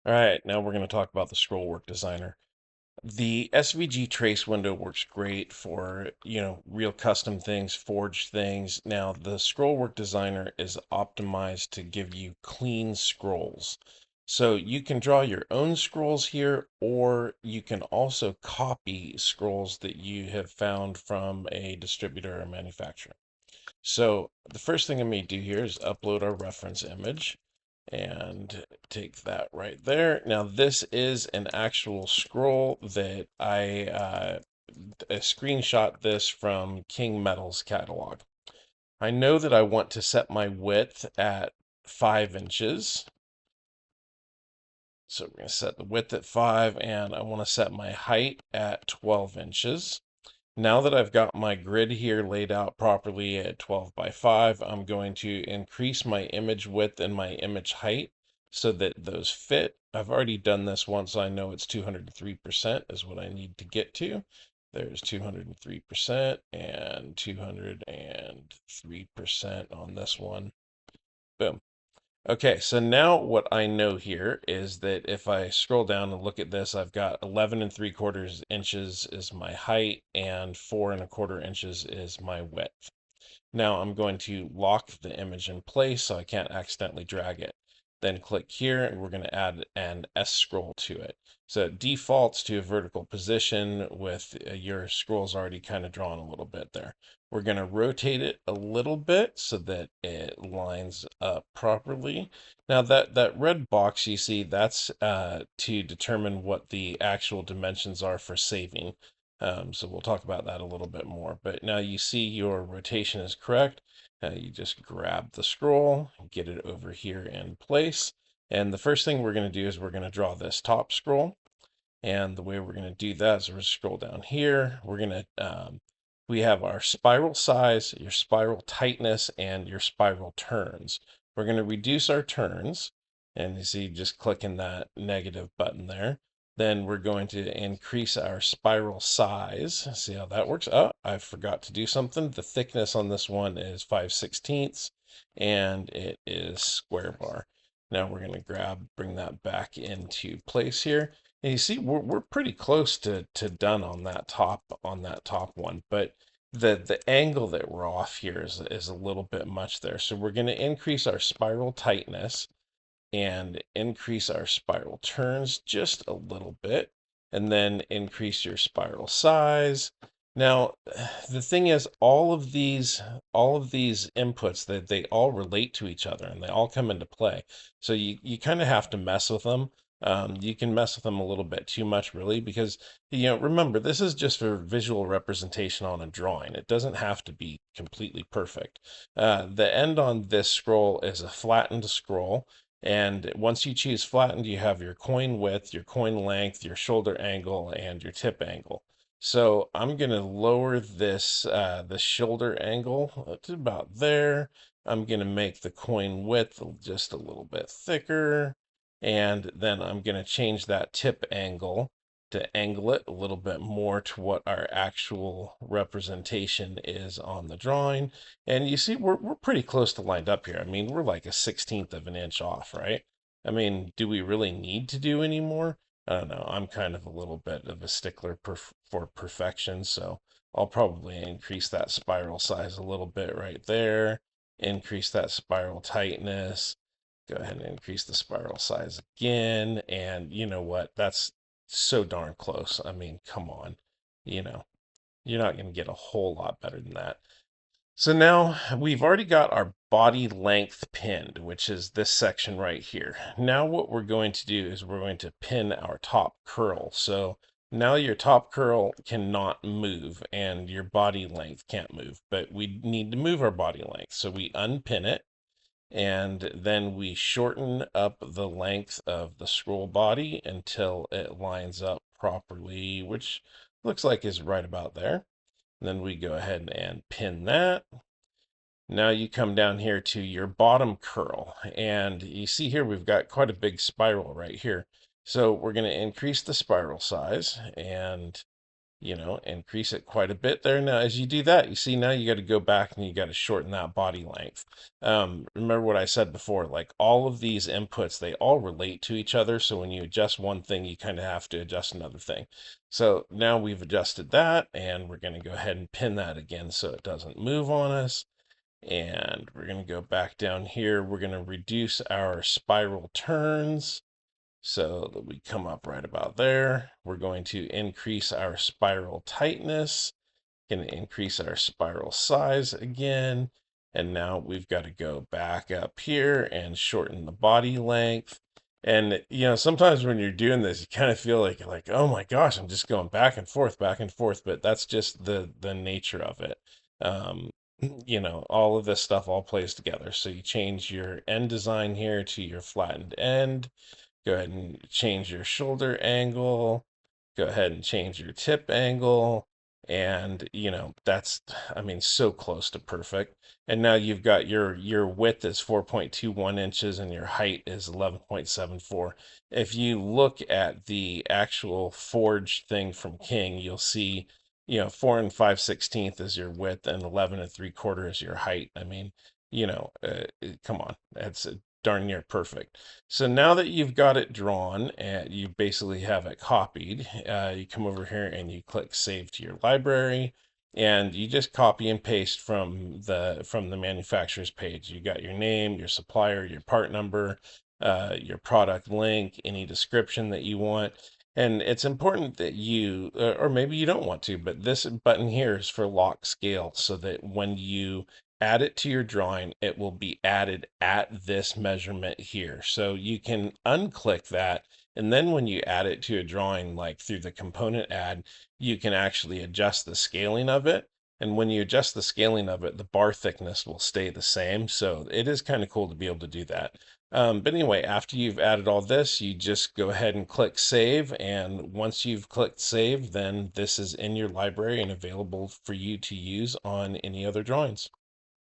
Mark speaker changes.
Speaker 1: All right, now we're going to talk about the Scrollwork Designer. The SVG trace window works great for, real custom things, forged things. Now, the Scrollwork Designer is optimized to give you clean scrolls. So you can draw your own scrolls here, or you can also copy scrolls that you have found from a distributor or manufacturer. So the first thing I'm going to do here is upload our reference image and take that right there. Now this is an actual scroll that I screenshot this from King Metal's catalog. I know that I want to set my width at 5 inches. So we're going to set the width at 5 and I want to set my height at 12 inches. Now that I've got my grid here laid out properly at 12 by 5, I'm going to increase my image width and my image height so that those fit. I've already done this once, so I know it's 203% is what I need to get to. There's 203% and 203% on this one. Boom. Okay, so now what I know here is that if I scroll down and look at this, I've got 11 3/4 inches is my height and 4 1/4 inches is my width. Now I'm going to lock the image in place so I can't accidentally drag it. Then click here and we're going to add an S scroll to it. So it defaults to a vertical position with your scrolls already kind of drawn a little bit there. We're going to rotate it a little bit so that it lines up properly. Now that red box you see, that's to determine what the actual dimensions are for saving. So we'll talk about that a little bit more. But now you see your rotation is correct. You just grab the scroll, get it over here in place. And the first thing we're going to do is we're going to draw this top scroll. And the way we're going to do that is we're going to scroll down here. We're going to, we have our spiral size, your spiral tightness, and your spiral turns. We're going to reduce our turns. And you see, just clicking that negative button there. Then we're going to increase our spiral size. See how that works? Oh, I forgot to do something. The thickness on this one is 5/16 and it is square bar. Now we're going to bring that back into place here. And you see, we're pretty close to done on that top one, but the angle that we're off here is a little bit much there. So we're going to increase our spiral tightness and increase our spiral turns just a little bit, and then increase your spiral size. Now, the thing is, all of these inputs that they all relate to each other and they all come into play. So you kind of have to mess with them. You can mess with them a little bit too much, really, because remember, this is just for visual representation on a drawing. It doesn't have to be completely perfect. The end on this scroll is a flattened scroll. And once you choose flattened, you have your coin width, your coin length, your shoulder angle, and your tip angle. So I'm going to lower the shoulder angle to about there. I'm going to make the coin width just a little bit thicker. And then I'm going to change that tip angle to angle it a little bit more to what our actual representation is on the drawing. And you see, we're pretty close to lined up here. I mean, we're like a 16th of an inch off, right? I mean, do we really need to do any more? I don't know. I'm kind of a little bit of a stickler for perfection, so I'll probably increase that spiral size a little bit right there, increase that spiral tightness, go ahead and increase the spiral size again, and you know what? That's so darn close. I mean, come on. You know, you're not going to get a whole lot better than that. So now we've already got our body length pinned, which is this section right here. Now what we're going to do is we're going to pin our top curl. So now your top curl cannot move and your body length can't move, but we need to move our body length. So we unpin it and then we shorten up the length of the scroll body until it lines up properly, which looks like is right about there. Then we go ahead and pin that. Now you come down here to your bottom curl, and you see here we've got quite a big spiral right here. So we're going to increase the spiral size, and increase it quite a bit there. Now, as you do that, you see now you got to go back and you got to shorten that body length. Remember what I said before, like all of these inputs, they all relate to each other. So when you adjust one thing, you kind of have to adjust another thing. So now we've adjusted that, and we're going to go ahead and pin that again so it doesn't move on us. And we're going to go back down here. We're going to reduce our spiral turns so that we come up right about there. We're going to increase our spiral tightness, going to increase our spiral size again. And now we've got to go back up here and shorten the body length. And sometimes when you're doing this, you kind of feel like, oh my gosh, I'm just going back and forth, but that's just the nature of it. Um, all of this stuff all plays together. So you change your end design here to your flattened end. Go ahead and change your shoulder angle. Go ahead and change your tip angle. And, that's, I mean, so close to perfect. And now you've got your width is 4.21 inches and your height is 11.74. If you look at the actual forged thing from King, you'll see, 4 and 5/16 is your width and 11 and 3/4 is your height. I mean, come on, that's darn near perfect. So now that you've got it drawn and you basically have it copied, you come over here and you click Save to your library, and you just copy and paste from the manufacturer's page. You got your name, your supplier, your part number, your product link, any description that you want. And it's important that you, or maybe you don't want to, but this button here is for lock scale so that when you add it to your drawing, it will be added at this measurement here. So you can unclick that. And then when you add it to a drawing, like through the component add, you can actually adjust the scaling of it. And when you adjust the scaling of it, the bar thickness will stay the same. So it is kind of cool to be able to do that. But anyway, after you've added all this, you just go ahead and click save. And once you've clicked save, then this is in your library and available for you to use on any other drawings.